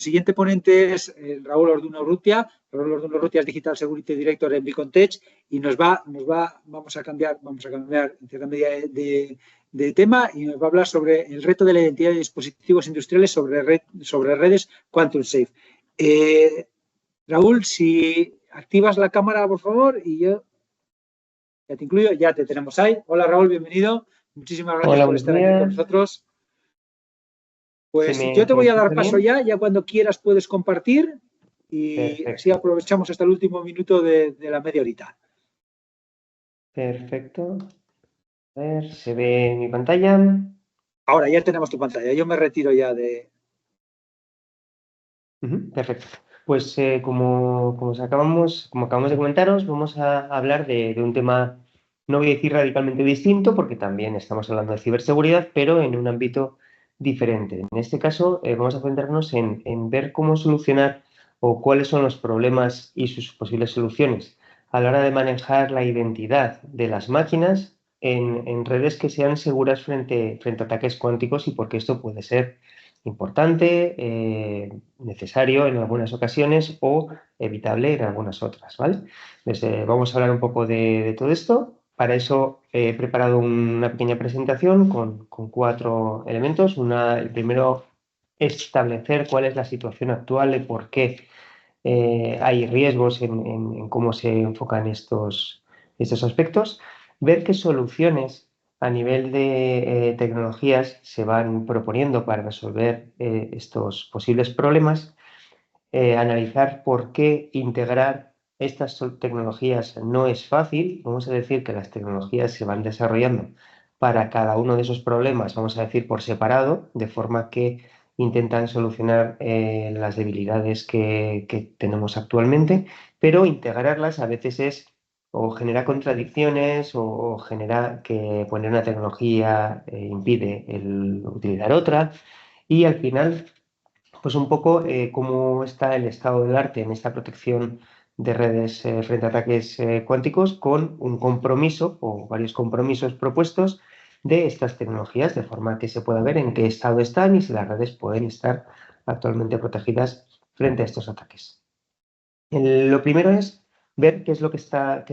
siguiente ponente es Raúl Orduno Urrutia. Raúl Orduno Urrutia es Digital Security Director en Bicontech y vamos a cambiar en cierta medida de tema y nos va a hablar sobre el reto de la identidad de dispositivos industriales sobre redes Quantum Safe. Raúl, si activas la cámara, por favor, y yo ya te incluyo, ya te tenemos ahí. Hola, Raúl, bienvenido. Muchísimas gracias por estar aquí con nosotros. Pues yo te voy a dar paso ya cuando quieras puedes compartir y Perfecto. así aprovechamos hasta el último minuto de la media horita. Perfecto. A ver, ¿se ve mi pantalla? Ahora ya tenemos tu pantalla, yo me retiro ya de... Perfecto. Pues como acabamos de comentaros, vamos a hablar de un tema, no voy a decir radicalmente distinto, porque también estamos hablando de ciberseguridad, pero en un ámbito diferente. En este caso, vamos a centrarnos en ver cómo solucionar o cuáles son los problemas y sus posibles soluciones a la hora de manejar la identidad de las máquinas en redes que sean seguras frente a ataques cuánticos y por qué esto puede ser importante, necesario en algunas ocasiones o evitable en algunas otras, ¿vale? Entonces, vamos a hablar un poco de todo esto. Para eso he preparado una pequeña presentación con 4 elementos. El primero es establecer cuál es la situación actual y por qué hay riesgos en cómo se enfocan estos aspectos. Ver qué soluciones a nivel de tecnologías se van proponiendo para resolver estos posibles problemas, analizar por qué integrar estas tecnologías no es fácil. Vamos a decir que las tecnologías se van desarrollando para cada uno de esos problemas, vamos a decir por separado, de forma que intentan solucionar las debilidades que tenemos actualmente, pero integrarlas a veces es o genera contradicciones o genera que poner una tecnología impide el utilizar otra y al final pues un poco cómo está el estado del arte en esta protección de redes frente a ataques cuánticos con un compromiso o varios compromisos propuestos de estas tecnologías de forma que se pueda ver en qué estado están y si las redes pueden estar actualmente protegidas frente a estos ataques. Lo primero es ver qué es lo que está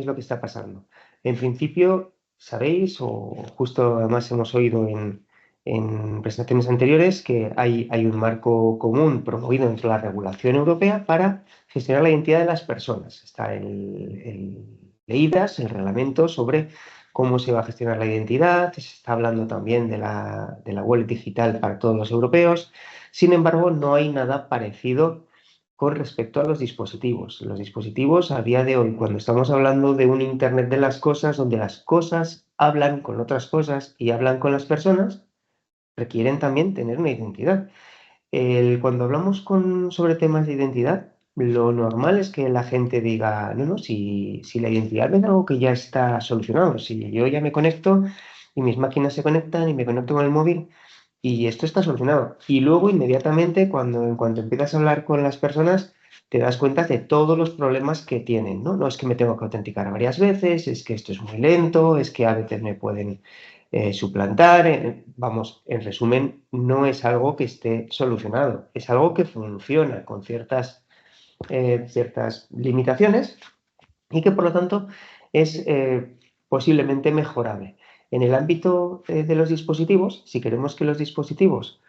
pasando. En principio, sabéis, o justo además hemos oído en presentaciones anteriores, que hay un marco común promovido dentro de la regulación europea para gestionar la identidad de las personas. Está el eIDAS, el reglamento sobre cómo se va a gestionar la identidad, se está hablando también de la wallet digital para todos los europeos. Sin embargo, no hay nada parecido con respecto a los dispositivos. Los dispositivos a día de hoy, cuando estamos hablando de un Internet de las cosas, donde las cosas hablan con otras cosas y hablan con las personas, requieren también tener una identidad. Cuando hablamos sobre temas de identidad, lo normal es que la gente diga, no, si la identidad es algo que ya está solucionado, si yo ya me conecto y mis máquinas se conectan y me conecto con el móvil, y esto está solucionado. Y luego, inmediatamente, en cuanto empiezas a hablar con las personas, te das cuenta de todos los problemas que tienen, ¿no? No es que me tengo que autenticar varias veces, es que esto es muy lento, es que a veces me pueden suplantar. Vamos, en resumen, no es algo que esté solucionado, es algo que funciona con ciertas limitaciones y que, por lo tanto, es posiblemente mejorable. En el ámbito de los dispositivos, si queremos que los dispositivos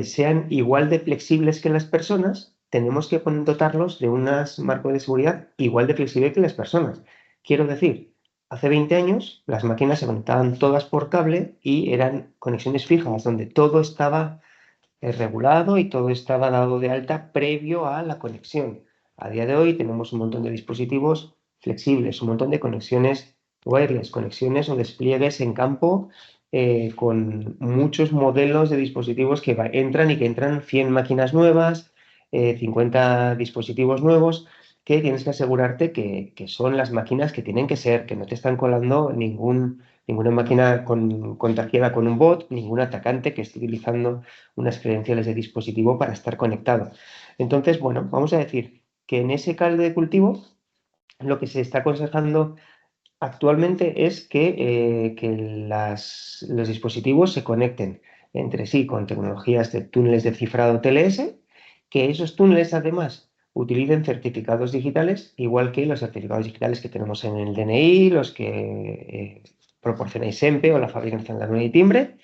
sean igual de flexibles que las personas, tenemos que dotarlos de unos marcos de seguridad igual de flexibles que las personas. Quiero decir, hace 20 años las máquinas se conectaban todas por cable y eran conexiones fijas, donde todo estaba regulado y todo estaba dado de alta previo a la conexión. A día de hoy tenemos un montón de dispositivos flexibles, un montón de conexiones wireless, conexiones o despliegues en campo con muchos modelos de dispositivos que entran y que entran 100 máquinas nuevas, 50 dispositivos nuevos, que tienes que asegurarte que son las máquinas que tienen que ser, que no te están colando ninguna máquina contagiada con un bot, ningún atacante que esté utilizando unas credenciales de dispositivo para estar conectado. Entonces, bueno, vamos a decir que en ese caldo de cultivo lo que se está aconsejando actualmente es que los dispositivos se conecten entre sí con tecnologías de túneles de cifrado TLS que esos túneles, además, utilicen certificados digitales, igual que los certificados digitales que tenemos en el DNI, los que proporciona ISEMPE o la Fabricación de Aduana y Timbre,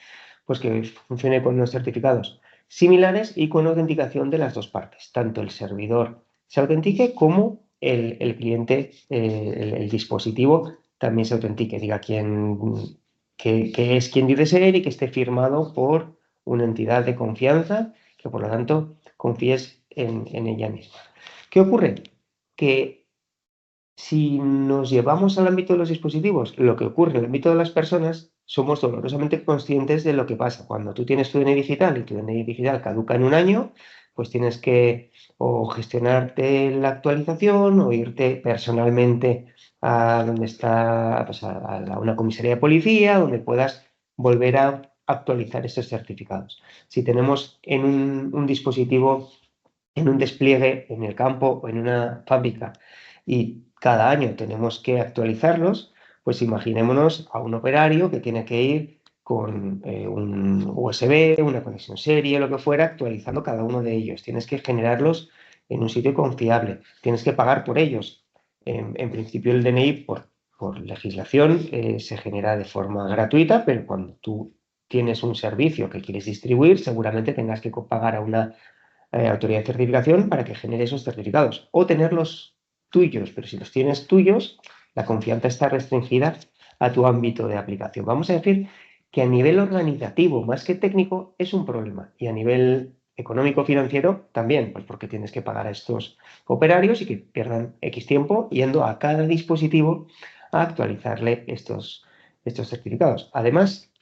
pues que funcione con unos certificados similares y con autenticación de las dos partes, tanto el servidor se autentique como el cliente, el dispositivo también se autentique, diga que es quien dice ser y que esté firmado por una entidad de confianza, que por lo tanto confíes en ella misma. ¿Qué ocurre? Que si nos llevamos al ámbito de los dispositivos, lo que ocurre en el ámbito de las personas, somos dolorosamente conscientes de lo que pasa. Cuando tú tienes tu DNI digital y tu DNI digital caduca en un año, pues tienes que o gestionarte la actualización o irte personalmente a donde está, pues a una comisaría de policía, donde puedas volver a actualizar estos certificados. Si tenemos en un dispositivo, en un despliegue en el campo o en una fábrica y cada año tenemos que actualizarlos, pues imaginémonos a un operario que tiene que ir con un USB, una conexión serie, lo que fuera, actualizando cada uno de ellos. Tienes que generarlos en un sitio confiable, tienes que pagar por ellos. En principio el DNI, por legislación, se genera de forma gratuita, pero cuando tú tienes un servicio que quieres distribuir, seguramente tengas que pagar a una autoridad de certificación para que genere esos certificados o tenerlos tuyos, pero si los tienes tuyos, la confianza está restringida a tu ámbito de aplicación. Vamos a decir que a nivel organizativo, más que técnico, es un problema y a nivel económico-financiero también, pues porque tienes que pagar a estos operarios y que pierdan X tiempo yendo a cada dispositivo a actualizarle estos certificados. Además,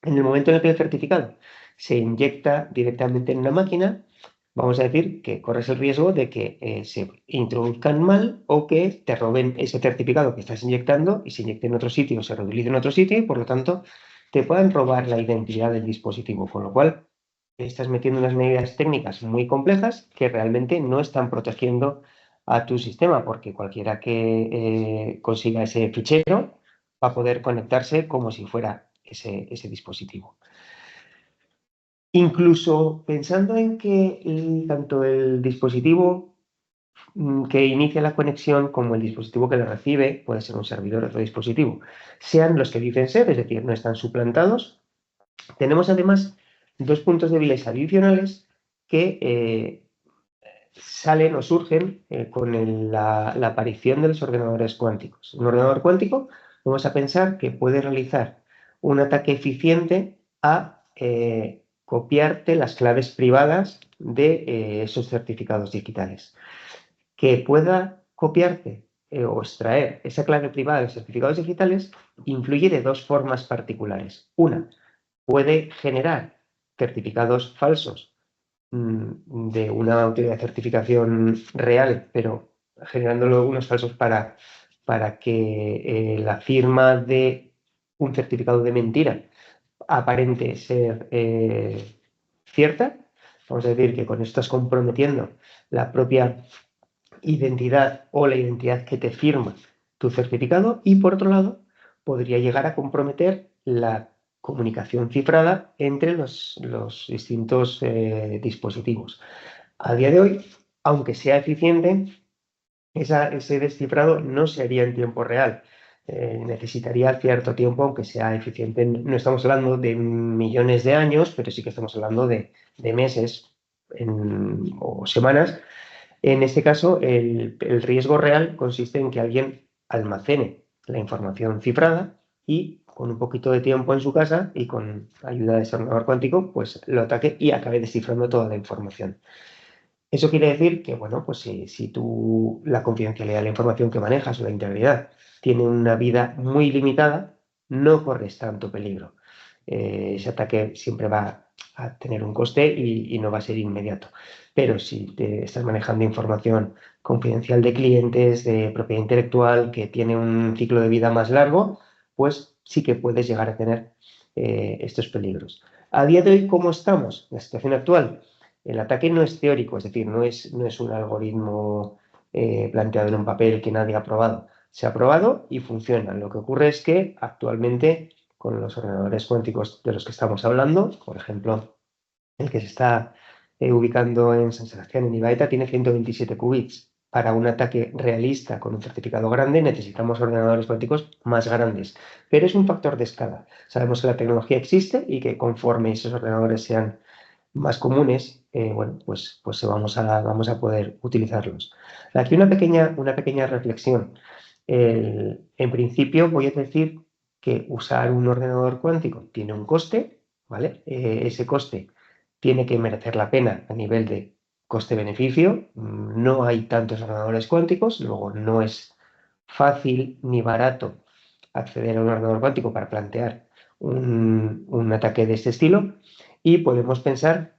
en el momento en el que el certificado se inyecta directamente en una máquina, vamos a decir que corres el riesgo de que se introduzcan mal o que te roben ese certificado que estás inyectando y se inyecte en otro sitio o se reutilice en otro sitio y por lo tanto te puedan robar la identidad del dispositivo, con lo cual estás metiendo unas medidas técnicas muy complejas que realmente no están protegiendo a tu sistema, porque cualquiera que consiga ese fichero va a poder conectarse como si fuera ese dispositivo. Incluso pensando en que tanto el dispositivo que inicia la conexión como el dispositivo que la recibe, puede ser un servidor o otro dispositivo, sean los que dicen ser, es decir, no están suplantados, tenemos además dos puntos débiles adicionales que salen o surgen con la aparición de los ordenadores cuánticos. Un ordenador cuántico, vamos a pensar que puede realizar un ataque eficiente a copiarte las claves privadas de esos certificados digitales. Que pueda copiarte o extraer esa clave privada de los certificados digitales influye de dos formas particulares. Una, puede generar certificados falsos de una autoridad de certificación real, pero generándolo unos falsos para que la firma de un certificado de mentira aparente ser cierta. Vamos a decir que con esto estás comprometiendo la propia identidad o la identidad que te firma tu certificado y por otro lado podría llegar a comprometer la comunicación cifrada entre los distintos dispositivos. A día de hoy, aunque sea eficiente, ese descifrado no se haría en tiempo real. Necesitaría cierto tiempo, aunque sea eficiente. No estamos hablando de millones de años, pero sí que estamos hablando de meses o semanas. En este caso, el riesgo real consiste en que alguien almacene la información cifrada y con un poquito de tiempo en su casa y con ayuda de ese ordenador cuántico, pues lo ataque y acabe descifrando toda la información. Eso quiere decir que, bueno, pues si tú la confidencialidad de la información que manejas o la integridad tiene una vida muy limitada, no corres tanto peligro. Ese ataque siempre va a tener un coste y no va a ser inmediato. Pero si te estás manejando información confidencial de clientes, de propiedad intelectual, que tiene un ciclo de vida más largo, pues sí que puedes llegar a tener estos peligros. A día de hoy, ¿cómo estamos? La situación actual. El ataque no es teórico, es decir, no es un algoritmo planteado en un papel que nadie ha probado. Se ha probado y funciona. Lo que ocurre es que actualmente con los ordenadores cuánticos de los que estamos hablando, por ejemplo, el que se está ubicando en San Sebastián, en Ibaeta, tiene 127 qubits. Para un ataque realista con un certificado grande necesitamos ordenadores cuánticos más grandes, pero es un factor de escala. Sabemos que la tecnología existe y que conforme esos ordenadores sean más comunes, bueno, pues vamos a poder utilizarlos. Aquí una pequeña reflexión. En principio voy a decir que usar un ordenador cuántico tiene un coste, ¿vale? Ese coste tiene que merecer la pena a nivel de coste-beneficio. No hay tantos ordenadores cuánticos, luego no es fácil ni barato acceder a un ordenador cuántico para plantear un ataque de este estilo y podemos pensar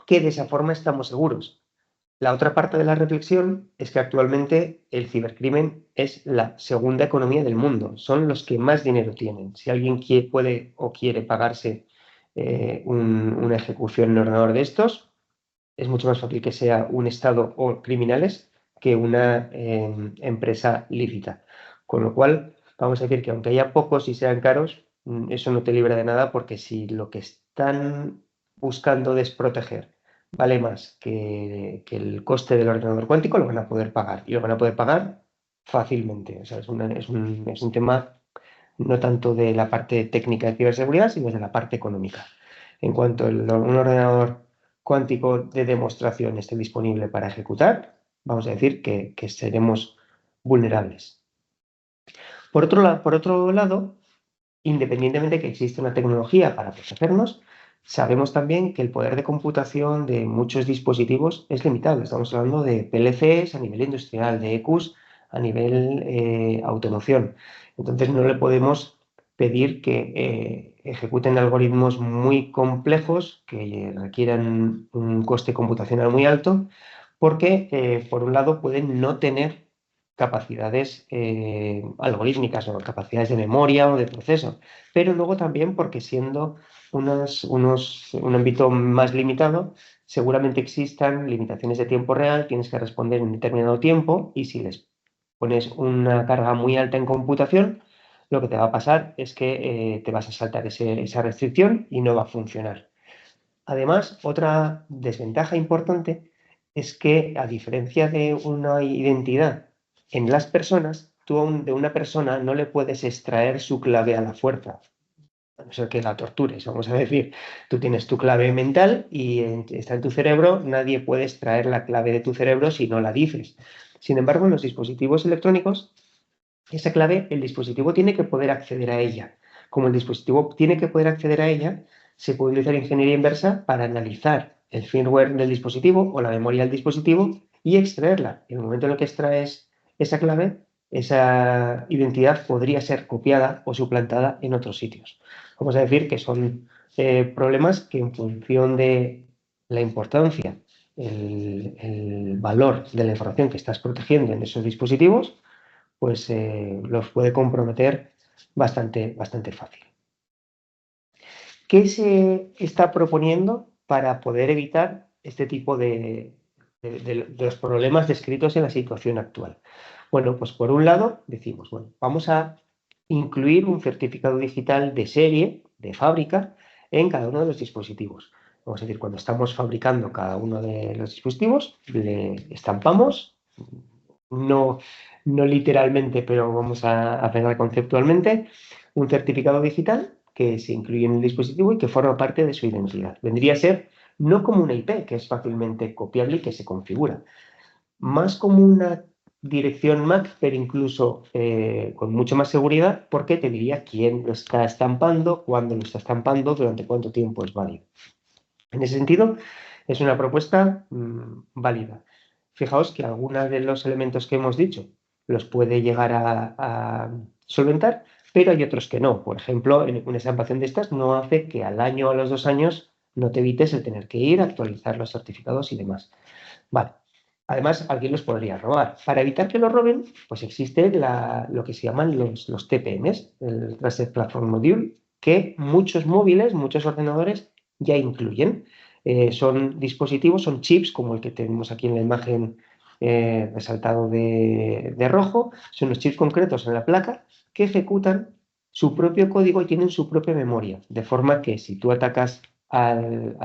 que de esa forma estamos seguros. La otra parte de la reflexión es que actualmente el cibercrimen es la segunda economía del mundo, son los que más dinero tienen. Si alguien puede o quiere pagarse una ejecución en ordenador de estos, es mucho más fácil que sea un Estado o criminales que una empresa lícita. Con lo cual, vamos a decir que aunque haya pocos y sean caros, eso no te libra de nada porque si lo que están buscando desproteger vale más que el coste del ordenador cuántico, lo van a poder pagar y lo van a poder pagar fácilmente. O sea, es un tema no tanto de la parte técnica de ciberseguridad, sino de la parte económica. En cuanto un ordenador cuántico de demostración esté disponible para ejecutar, vamos a decir que seremos vulnerables. Por otro lado, independientemente de que existe una tecnología para protegernos, sabemos también que el poder de computación de muchos dispositivos es limitado. Estamos hablando de PLCs a nivel industrial, de EQs a nivel automoción. Entonces no le podemos pedir que ejecuten algoritmos muy complejos que requieran un coste computacional muy alto, porque por un lado pueden no tener capacidades algorítmicas o capacidades de memoria o de proceso, pero luego también porque siendo un ámbito más limitado, seguramente existan limitaciones de tiempo real, tienes que responder en un determinado tiempo y si les pones una carga muy alta en computación, lo que te va a pasar es que te vas a saltar esa restricción y no va a funcionar. Además, otra desventaja importante es que, a diferencia de una identidad en las personas, tú de una persona no le puedes extraer su clave a la fuerza, a no ser que la tortures, vamos a decir. Tú tienes tu clave mental y está en tu cerebro, nadie puede extraer la clave de tu cerebro si no la dices. Sin embargo, en los dispositivos electrónicos, esa clave, el dispositivo tiene que poder acceder a ella. Como el dispositivo tiene que poder acceder a ella, se puede utilizar ingeniería inversa para analizar el firmware del dispositivo o la memoria del dispositivo y extraerla. En el momento en el que extraes esa clave, esa identidad podría ser copiada o suplantada en otros sitios. Vamos a decir que son problemas que en función de la importancia, el valor de la información que estás protegiendo en esos dispositivos, pues los puede comprometer bastante fácil. ¿Qué se está proponiendo para poder evitar este tipo de los problemas descritos en la situación actual? Bueno, pues por un lado decimos, bueno, vamos a incluir un certificado digital de serie, de fábrica, en cada uno de los dispositivos. Vamos a decir, cuando estamos fabricando cada uno de los dispositivos, le estampamos, no, no literalmente, pero vamos a pensar conceptualmente, un certificado digital que se incluye en el dispositivo y que forma parte de su identidad. Vendría a ser no como una IP, que es fácilmente copiable y que se configura, más como una dirección MAC, pero incluso con mucho más seguridad, porque te diría quién lo está estampando, cuándo lo está estampando, durante cuánto tiempo es válido. En ese sentido, es una propuesta válida. Fijaos que algunos de los elementos que hemos dicho los puede llegar a solventar, pero hay otros que no. Por ejemplo, una estampación de estas no hace que al año o a los 2 años no te evites el tener que ir a actualizar los certificados y demás. Vale. Además, alguien los podría robar. Para evitar que los roben, pues existe lo que se llaman los TPMs, el Trusted Platform Module, que muchos móviles, muchos ordenadores ya incluyen. Son dispositivos, son chips, como el que tenemos aquí en la imagen resaltado de rojo. Son los chips concretos en la placa que ejecutan su propio código y tienen su propia memoria. De forma que si tú atacas a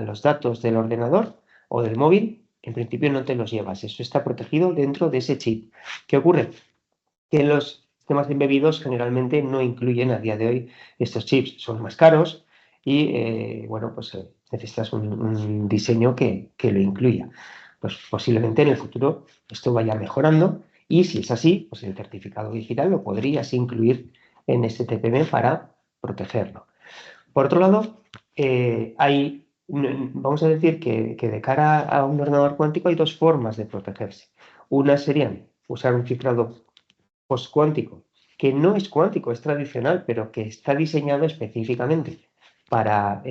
los datos del ordenador, o del móvil, en principio no te los llevas. Eso está protegido dentro de ese chip. ¿Qué ocurre? Que los sistemas embebidos generalmente no incluyen a día de hoy estos chips. Son más caros y, bueno, pues necesitas un diseño que lo incluya. Pues posiblemente en el futuro esto vaya mejorando y si es así, pues el certificado digital lo podrías incluir en este TPM para protegerlo. Por otro lado, vamos a decir que de cara a un ordenador cuántico hay dos formas de protegerse. Una serían usar un cifrado postcuántico, que no es cuántico, es tradicional, pero que está diseñado específicamente para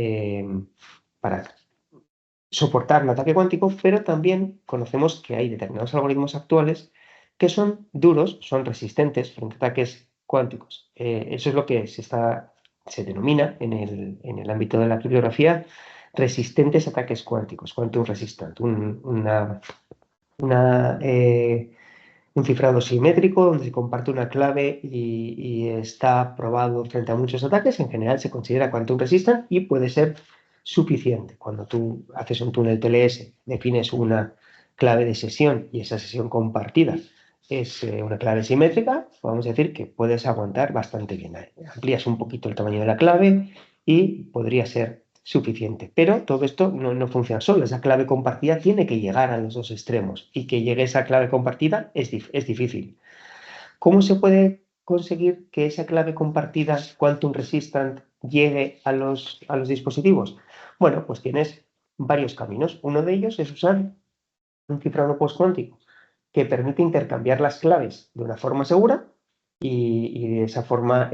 soportar un ataque cuántico, pero también conocemos que hay determinados algoritmos actuales que son duros, son resistentes frente a ataques cuánticos. Eso es lo que se denomina en el ámbito de la criptografía resistentes a ataques cuánticos, quantum resistant, un cifrado simétrico donde se comparte una clave y está probado frente a muchos ataques. En general se considera quantum resistant y puede ser suficiente. Cuando tú haces un túnel TLS, defines una clave de sesión y esa sesión compartida es una clave simétrica, podemos decir que puedes aguantar bastante bien. Amplías un poquito el tamaño de la clave y podría ser suficiente. Pero todo esto no funciona solo. Esa clave compartida tiene que llegar a los dos extremos y que llegue esa clave compartida es difícil. ¿Cómo se puede conseguir que esa clave compartida quantum resistant llegue a los dispositivos? Bueno, pues tienes varios caminos. Uno de ellos es usar un cifrado postcuántico que permite intercambiar las claves de una forma segura y de esa forma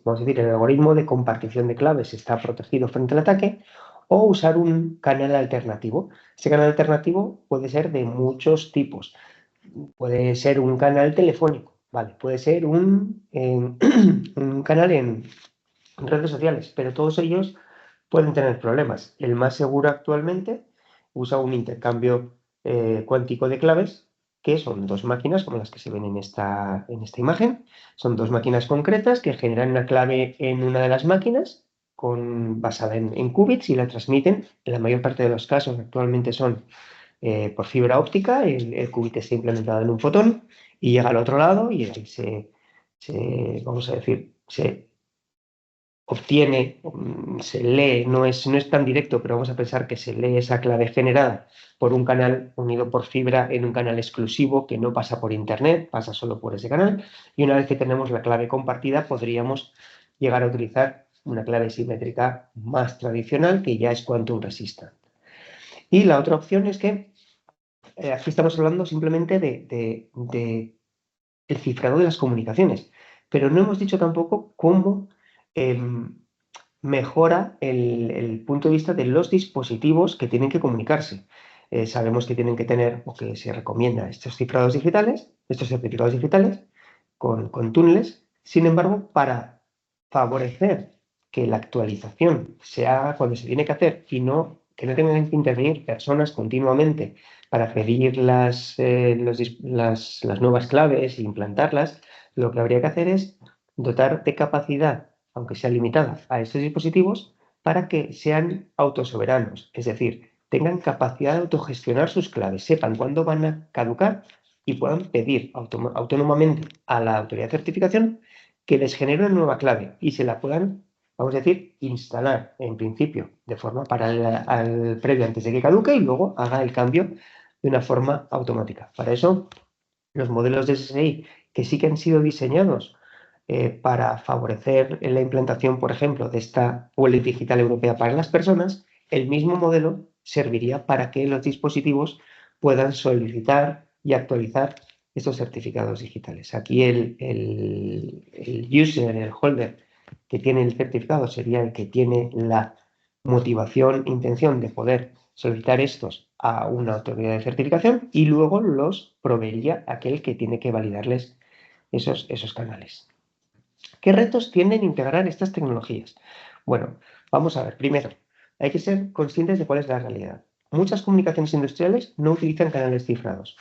vamos a decir, el algoritmo de compartición de claves está protegido frente al ataque, o usar un canal alternativo. Ese canal alternativo puede ser de muchos tipos. Puede ser un canal telefónico, ¿vale? Puede ser un canal en redes sociales, pero todos ellos pueden tener problemas. El más seguro actualmente usa un intercambio cuántico de claves, que son dos máquinas como las que se ven en esta imagen. Son dos máquinas concretas que generan una clave en una de las máquinas basada en qubits y la transmiten. En la mayor parte de los casos actualmente son por fibra óptica. El qubit está implementado en un fotón y llega al otro lado y ahí vamos a decir, se obtiene, se lee, no es tan directo, pero vamos a pensar que se lee esa clave generada por un canal unido por fibra en un canal exclusivo que no pasa por internet, pasa solo por ese canal, y una vez que tenemos la clave compartida podríamos llegar a utilizar una clave simétrica más tradicional que ya es quantum resistant. Y la otra opción es que aquí estamos hablando simplemente de el cifrado de las comunicaciones, pero no hemos dicho tampoco cómo mejora el punto de vista de los dispositivos que tienen que comunicarse. Sabemos que tienen que tener, o que se recomienda, estos cifrados digitales, estos certificados digitales con túneles. Sin embargo, para favorecer que la actualización se haga cuando se tiene que hacer y que no tengan que intervenir personas continuamente para pedir las nuevas claves e implantarlas, lo que habría que hacer es dotar de capacidad, aunque sea limitada, a estos dispositivos para que sean autosoberanos, es decir, tengan capacidad de autogestionar sus claves, sepan cuándo van a caducar y puedan pedir autónomamente a la autoridad de certificación que les genere una nueva clave y se la puedan, vamos a decir, instalar en principio de forma paralela al previo antes de que caduque y luego haga el cambio de una forma automática. Para eso, los modelos de SSI que sí que han sido diseñados para favorecer la implantación, por ejemplo, de esta wallet digital europea para las personas, el mismo modelo serviría para que los dispositivos puedan solicitar y actualizar estos certificados digitales. Aquí el user, el holder que tiene el certificado sería el que tiene la motivación, intención de poder solicitar estos a una autoridad de certificación y luego los proveería aquel que tiene que validarles esos canales. ¿Qué retos tienen integrar estas tecnologías? Bueno, vamos a ver. Primero, hay que ser conscientes de cuál es la realidad. Muchas comunicaciones industriales no utilizan canales cifrados,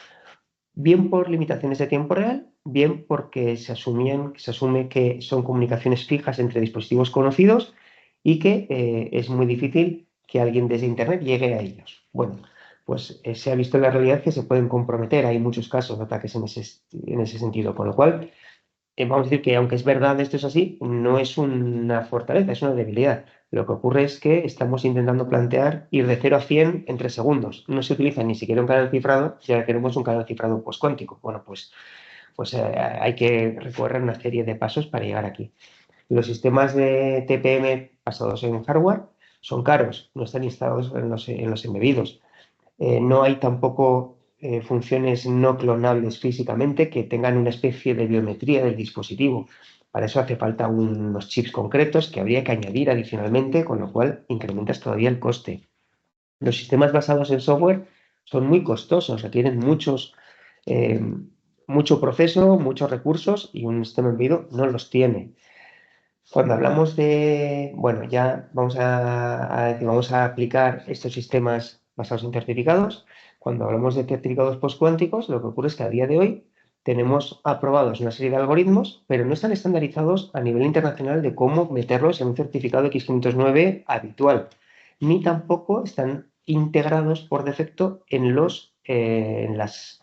bien por limitaciones de tiempo real, bien porque se asume que son comunicaciones fijas entre dispositivos conocidos y que es muy difícil que alguien desde Internet llegue a ellos. Bueno, pues se ha visto en la realidad que se pueden comprometer. Hay muchos casos de ataques en ese sentido, con lo cual vamos a decir que aunque es verdad esto es así, no es una fortaleza, es una debilidad. Lo que ocurre es que estamos intentando plantear ir de 0 a 100 en 3 segundos. No se utiliza ni siquiera un canal cifrado, ya queremos un canal cifrado postcuántico. Bueno, pues hay que recorrer una serie de pasos para llegar aquí. Los sistemas de TPM basados en hardware son caros, no están instalados en los embebidos. No hay tampoco funciones no clonables físicamente que tengan una especie de biometría del dispositivo. Para eso hace falta unos chips concretos que habría que añadir adicionalmente, con lo cual incrementas todavía el coste. Los sistemas basados en software son muy costosos, requieren eh, mucho proceso, muchos recursos y un sistema embebido no los tiene. Cuando hablamos de, bueno, ya vamos a aplicar estos sistemas basados en certificados. Cuando hablamos de certificados postcuánticos, lo que ocurre es que a día de hoy tenemos aprobados una serie de algoritmos, pero no están estandarizados a nivel internacional de cómo meterlos en un certificado X509 habitual, ni tampoco están integrados por defecto en las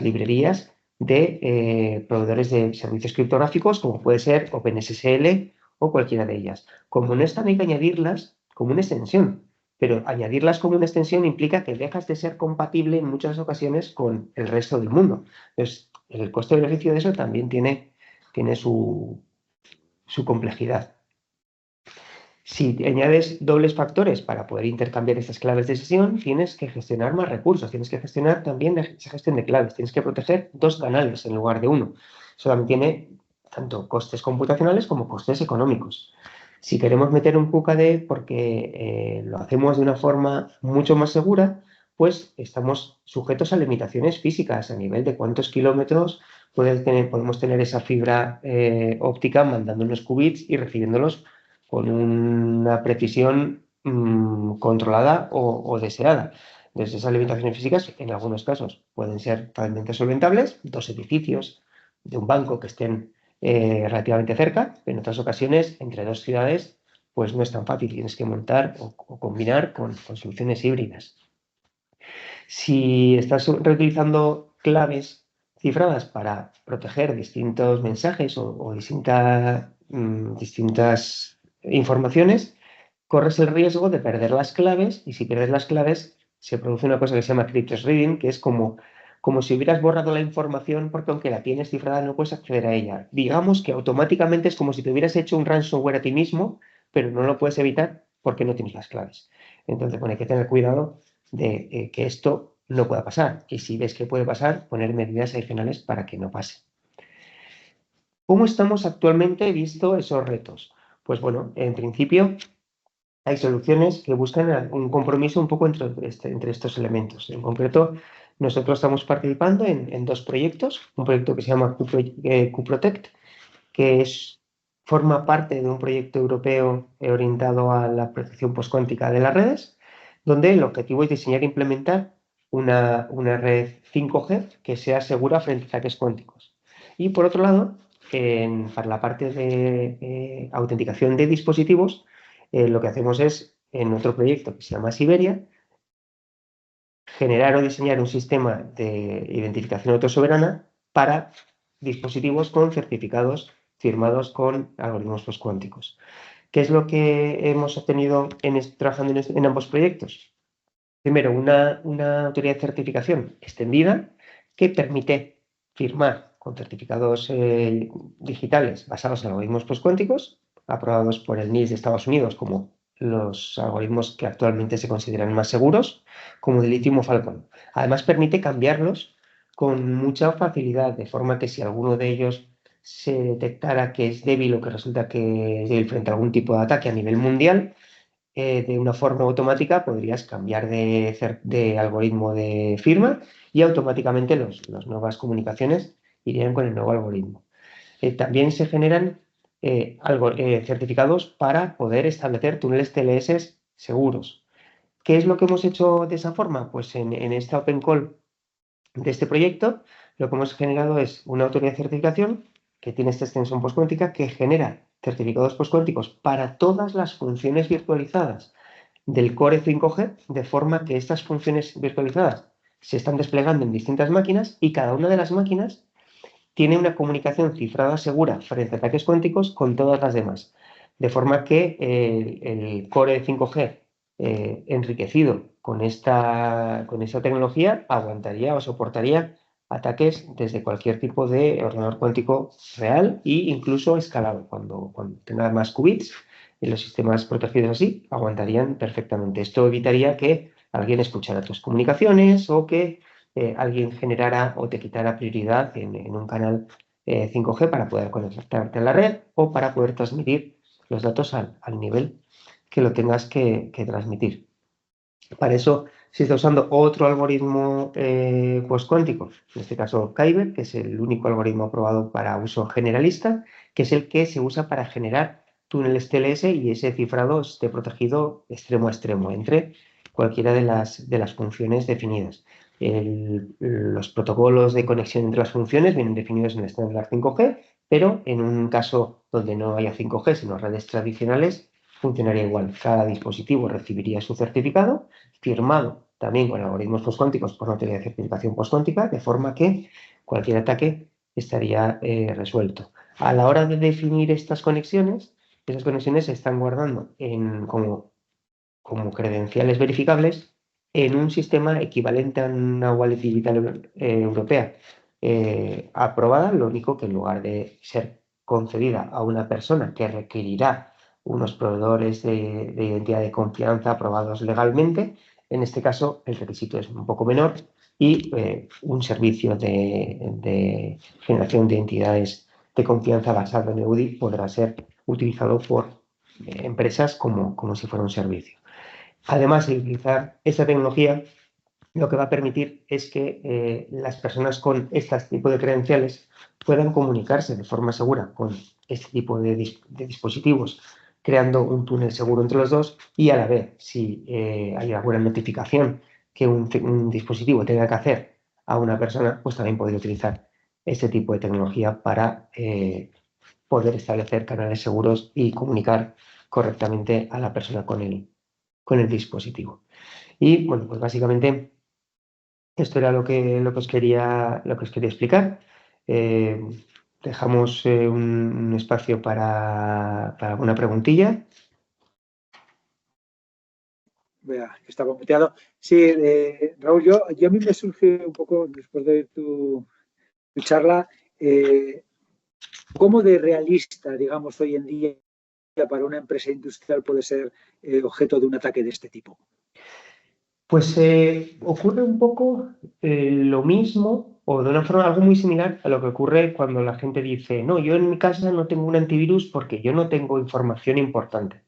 librerías de proveedores de servicios criptográficos, como puede ser OpenSSL o cualquiera de ellas. Como no están, hay que añadirlas como una extensión, pero añadirlas como una extensión implica que dejas de ser compatible en muchas ocasiones con el resto del mundo. Entonces, el coste-beneficio de eso también tiene su complejidad. Si añades dobles factores para poder intercambiar estas claves de sesión, tienes que gestionar más recursos, tienes que gestionar también esa gestión de claves, tienes que proteger 2 canales en lugar de uno. Eso también tiene tanto costes computacionales como costes económicos. Si queremos meter un QKD porque lo hacemos de una forma mucho más segura, pues estamos sujetos a limitaciones físicas a nivel de cuántos kilómetros podemos tener esa fibra óptica mandando unos qubits y recibiéndolos con una precisión controlada o deseada. Desde esas limitaciones físicas, en algunos casos, pueden ser fácilmente solventables, 2 edificios de un banco que estén relativamente cerca, pero en otras ocasiones, entre 2 ciudades, pues no es tan fácil, tienes que montar o combinar con soluciones híbridas. Si estás reutilizando claves cifradas para proteger distintos mensajes o distintas informaciones, corres el riesgo de perder las claves y si pierdes las claves se produce una cosa que se llama cryptos reading, que es como si hubieras borrado la información porque aunque la tienes cifrada no puedes acceder a ella. Digamos que automáticamente es como si te hubieras hecho un ransomware a ti mismo, pero no lo puedes evitar porque no tienes las claves. Entonces, bueno, hay que tener cuidado de que esto no pueda pasar y si ves que puede pasar, poner medidas adicionales para que no pase. ¿Cómo estamos actualmente visto esos retos? Pues bueno, en principio hay soluciones que buscan un compromiso un poco entre estos elementos. En concreto, nosotros estamos participando en 2 proyectos. Un proyecto que se llama QProtect, que forma parte de un proyecto europeo orientado a la protección postcuántica de las redes, donde el objetivo es diseñar e implementar una red 5G que sea segura frente a ataques cuánticos. Y por otro lado, para la parte de autenticación de dispositivos, lo que hacemos es, en otro proyecto que se llama Siberia, generar o diseñar un sistema de identificación autosoberana para dispositivos con certificados firmados con algoritmos postcuánticos. ¿Qué es lo que hemos obtenido trabajando en ambos proyectos? Primero, una autoridad de certificación extendida que permite firmar con certificados digitales basados en algoritmos postcuánticos, aprobados por el NIST de Estados Unidos como los algoritmos que actualmente se consideran más seguros, como el Lithium o Falcon. Además, permite cambiarlos con mucha facilidad, de forma que si alguno de ellos se detectara que es débil o que resulta que es débil frente a algún tipo de ataque a nivel mundial, de una forma automática podrías cambiar de algoritmo de firma y automáticamente las nuevas comunicaciones irían con el nuevo algoritmo. También se generan certificados para poder establecer túneles TLS seguros. ¿Qué es lo que hemos hecho de esa forma? Pues en esta Open Call de este proyecto, lo que hemos generado es una autoridad de certificación que tiene esta extensión postcuántica que genera certificados postcuánticos para todas las funciones virtualizadas del Core 5G, de forma que estas funciones virtualizadas se están desplegando en distintas máquinas y cada una de las máquinas tiene una comunicación cifrada segura frente a ataques cuánticos con todas las demás. De forma que el Core 5G enriquecido con esta tecnología aguantaría o soportaría ataques desde cualquier tipo de ordenador cuántico real e incluso escalado. Cuando tenga más qubits, los sistemas protegidos así aguantarían perfectamente. Esto evitaría que alguien escuchara tus comunicaciones o que alguien generara o te quitara prioridad en un canal 5G para poder conectarte a la red o para poder transmitir los datos al nivel que lo tengas que transmitir. Para eso se está usando otro algoritmo postcuántico, en este caso Kyber, que es el único algoritmo aprobado para uso generalista, que es el que se usa para generar túneles TLS y ese cifrado esté protegido extremo a extremo entre cualquiera de las funciones definidas. Los protocolos de conexión entre las funciones vienen definidos en el estándar 5G, pero en un caso donde no haya 5G, sino redes tradicionales, funcionaría igual. Cada dispositivo recibiría su certificado firmado también con algoritmos postcuánticos por una teoría de certificación postcuántica, de forma que cualquier ataque estaría resuelto. A la hora de definir estas conexiones, esas conexiones se están guardando como credenciales verificables en un sistema equivalente a una wallet digital europea aprobada, lo único que en lugar de ser concedida a una persona que requerirá unos proveedores de identidad de confianza aprobados legalmente, en este caso el requisito es un poco menor y un servicio de generación de entidades de confianza basado en EUDI podrá ser utilizado por empresas como si fuera un servicio. Además de utilizar esta tecnología, lo que va a permitir es que las personas con este tipo de credenciales puedan comunicarse de forma segura con este tipo de dispositivos, creando un túnel seguro entre los dos y a la vez, si hay alguna notificación que un dispositivo tenga que hacer a una persona, pues también podría utilizar este tipo de tecnología para poder establecer canales seguros y comunicar correctamente a la persona con el dispositivo. Y bueno, pues básicamente esto era lo que os quería explicar. Eh, Dejamos un espacio para alguna preguntilla. Vea, que estaba muteado. Sí, Raúl, yo a mí me surge un poco, después de tu charla, ¿cómo de realista, digamos, hoy en día para una empresa industrial puede ser objeto de un ataque de este tipo? Pues ocurre un poco lo mismo o de una forma algo muy similar a lo que ocurre cuando la gente dice, no, yo en mi casa no tengo un antivirus porque yo no tengo información importante.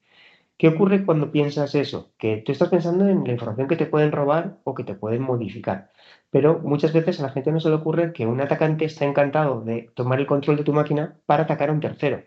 ¿Qué ocurre cuando piensas eso? Que tú estás pensando en la información que te pueden robar o que te pueden modificar. Pero muchas veces a la gente no se le ocurre que un atacante está encantado de tomar el control de tu máquina para atacar a un tercero.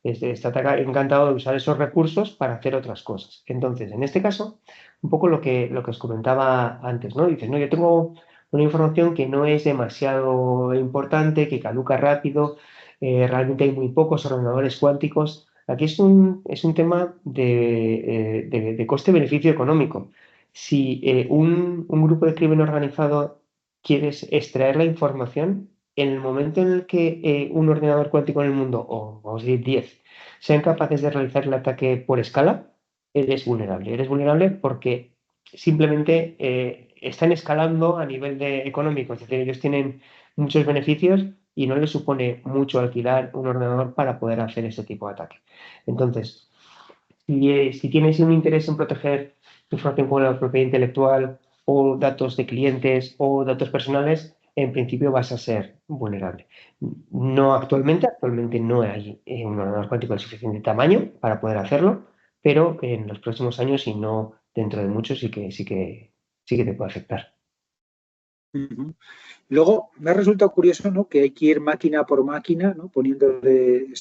Está encantado de usar esos recursos para hacer otras cosas. Entonces, en este caso, un poco lo que os comentaba antes, ¿no? Dices, no, yo tengo una información que no es demasiado importante, que caduca rápido, realmente hay muy pocos ordenadores cuánticos. Aquí es un tema de coste-beneficio económico. Si un grupo de crimen organizado quiere extraer la información, en el momento en el que un ordenador cuántico en el mundo, o vamos a decir 10, sean capaces de realizar el ataque por escala, eres vulnerable. Eres vulnerable porque simplemente están escalando a nivel económico. Es decir, ellos tienen muchos beneficios y no les supone mucho alquilar un ordenador para poder hacer este tipo de ataque. Entonces, si tienes un interés en proteger información como la propiedad intelectual o datos de clientes o datos personales, en principio vas a ser vulnerable. No actualmente no hay un ordenador cuántico de suficiente tamaño para poder hacerlo, pero en los próximos años y no dentro de mucho sí que te puede afectar. Ujú. Luego, me ha resultado curioso, ¿no?, que hay que ir máquina por máquina, ¿no?, poniéndole no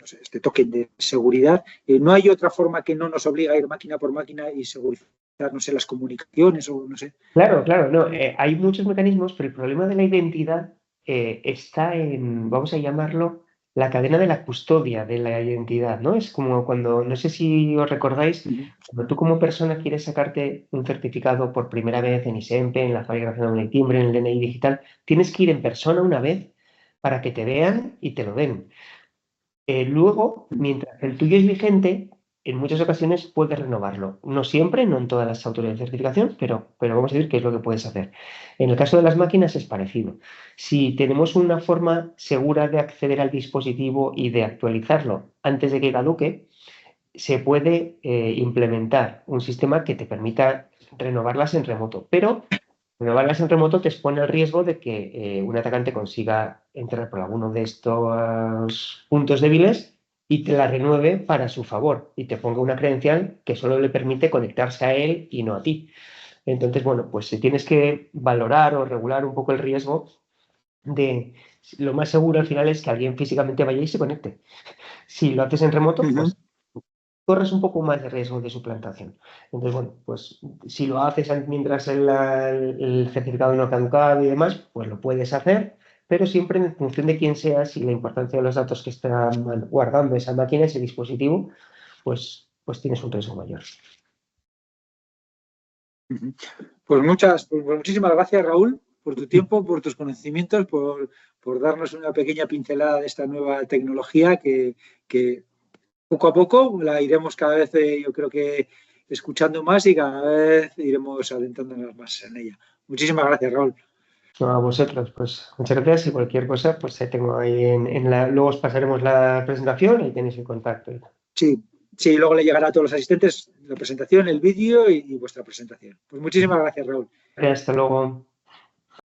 sé, este token de seguridad. No hay otra forma que no nos obliga a ir máquina por máquina y segurizar, no sé, las comunicaciones o no sé. Claro, claro, no, hay muchos mecanismos, pero el problema de la identidad está vamos a llamarlo, la cadena de la custodia de la identidad, ¿no? Es como cuando, no sé si os recordáis, cuando tú como persona quieres sacarte un certificado por primera vez en ISEMPE, en la Fábrica Nacional del Timbre, en el DNI digital, tienes que ir en persona una vez para que te vean y te lo den. Luego, mientras el tuyo es vigente, en muchas ocasiones puedes renovarlo. No siempre, no en todas las autoridades de certificación, pero vamos a decir qué es lo que puedes hacer. En el caso de las máquinas es parecido. Si tenemos una forma segura de acceder al dispositivo y de actualizarlo antes de que caduque, se puede implementar un sistema que te permita renovarlas en remoto. Pero renovarlas en remoto te expone el riesgo de que un atacante consiga entrar por alguno de estos puntos débiles y te la renueve para su favor y te ponga una credencial que solo le permite conectarse a él y no a ti. Entonces, bueno, pues si tienes que valorar o regular un poco el riesgo de lo más seguro al final es que alguien físicamente vaya y se conecte. Si lo haces en remoto, pues corres un poco más de riesgo de suplantación. Entonces, bueno, pues si lo haces mientras el certificado no ha caducado y demás, pues lo puedes hacer, pero siempre en función de quién seas y la importancia de los datos que está guardando esa máquina, ese dispositivo, pues tienes un riesgo mayor. Pues muchísimas gracias, Raúl, por tu tiempo, por tus conocimientos, por darnos una pequeña pincelada de esta nueva tecnología que poco a poco la iremos cada vez, yo creo que escuchando más y cada vez iremos adentrándonos más en ella. Muchísimas gracias, Raúl. No, a vosotros, pues muchas gracias y cualquier cosa, pues tengo ahí luego os pasaremos la presentación y tenéis el contacto. Sí, sí, luego le llegará a todos los asistentes la presentación, el vídeo y vuestra presentación. Pues muchísimas gracias, Raúl. Hasta luego.